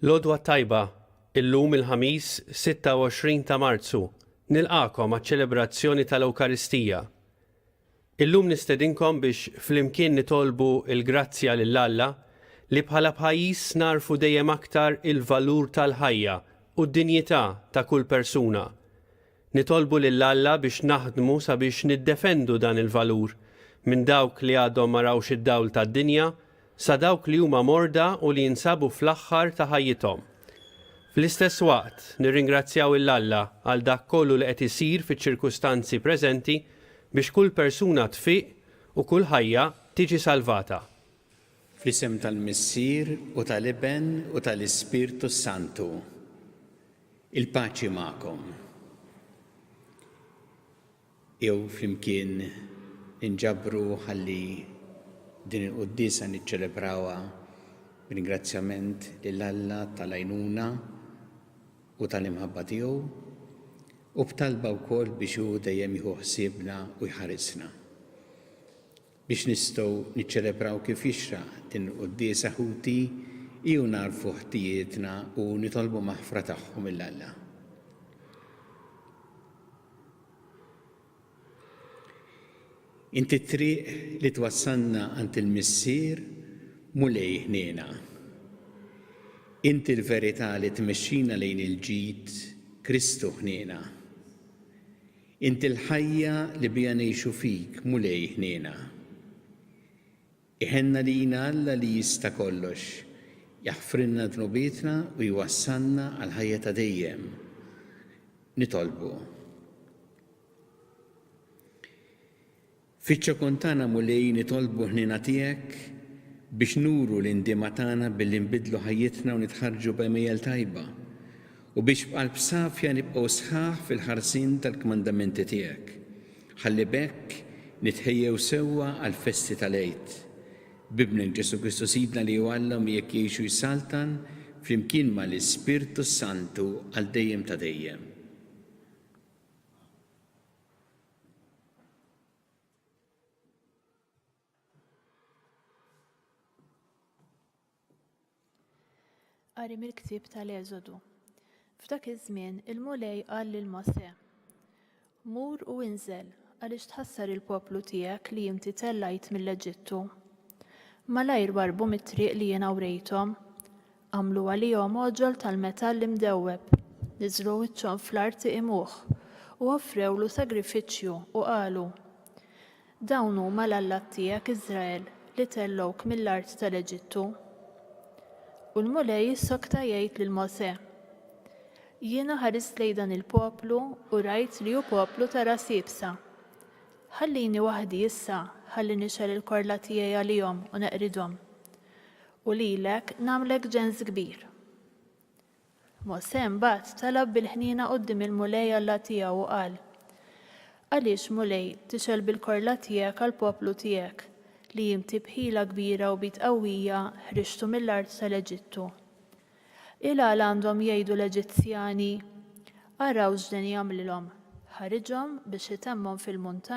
L-Għodwa tajba, illum il-ħamis 26 ta' Marzu, nilqakom għaċ-ċelebrazzjoni tal-Ewkaristija. Illum nistedinkom biex flimkien nitolbu il-grazzja lill-Alla li bħala pajjiż narfu dejjem aktar il-valur tal-ħajja u d-dinjità ta' kull persuna. Nitolbu lill-Alla biex naħdmu sabiex niddefendu dan il-valur minn dawk li għadhom ma rawx id-dawl tad-dinja sa dawk li huma morda u li jinsabu fl-aħħar ta' ħajjithom. Fl-istess waqt nirringrazzjaw il-Alla għal dak kollu li qed isir fiċ-ċirkustanzi preżenti biex kull persuna tfiq u kull ħajja tiġi salvata. Fl-isem tal-Missier u tal-Iben u tal-Ispirtu Santu. Il-paċi magħkom. Jew flimkien inġabru ħalli din il-qudiesa niċċelebrawha b'ringrazzjament lill-Alla tal-għajnuna u tal-imħabba tiegħu u b'talba wkoll biex hu dejjem jieħu ħsiebna u jħarisna. Biex nistgħu niċċelebraw kif jixraq din il-qudiesa ħuti jew narfu ħtijietna u nitolbu maħfra tagħhom mill-Alla. Inti triq li twassalna għand il-Missier mulej ħniena. Inti l-verità li tmexxina lejn il-ġid Kristu ħniena. Inti l-ħajja li bija ngħixu fik mulej ħniena. Iħenna lina Alla li jista' kollox, jaħfrinna dnubietna u jwassalna għal ħajja ta' dejjem. Nitolbu. Fiċ-ċokun tagħna mulej nitolbu ħniena tiegħek biex nuru l-indima tagħna billi nbidlu ħajjitna u nitħarġu b'għemejjel tajba u biex b'qalb safja nibqgħu sħaħ fil-ħarsien tal-kmandamenti tiegħek. Ħalli bekk nitħejjew sewwa għall-festi tal-Għid. Bibnek Ġesu Kristu Sidna li Alla jekk jgħixu jsaltan flimkien mal-Ispirtu Santu għal dejjem ta' dejjem. Qari mill-ktieb tal-Eżodu. F'dak iż-żmien il-mulej qal lil Mosè: Mur u inżel għaliex tħassar il-poplu tiegħek li inti tellajt mill-Eġittu. Malajr warbu mit-triq li jien awrejthom, għamlu għalihom oġġol tal-metall imdewweb, niżlu wiċċhom fl-art imuh u offrewlu sagrifiċċju u qalu: Dawn huma l-Allat tiegħek Iżrael li tellowk mill-art tal-Eġittu. U l-mulej jissokta jgħid lil Mosè: Jiena ħarist lejn dan il-poplu u rajt li hu poplu ta' ras ibsa. Ħallini waħdi issa ħalli nixel il-korla tiegħi għalihom u neqridhom. U lilek nagħmlek ġenż kbir. Mosè mbagħad talab bil-ħnina quddiem il-mulej Alla tiegħu u qal: Għaliex mulej tixel bil-korla tiegħek għall-poplu tiegħek li inti bħila kbira u bit qawwija ħriġtu mill-art tal-Eġittu. Il-għal għandhom jgħidu l-Eġizzjani: Araw x'din jagħmlilhom, ħariġhom biex itemmhom fil-muntanja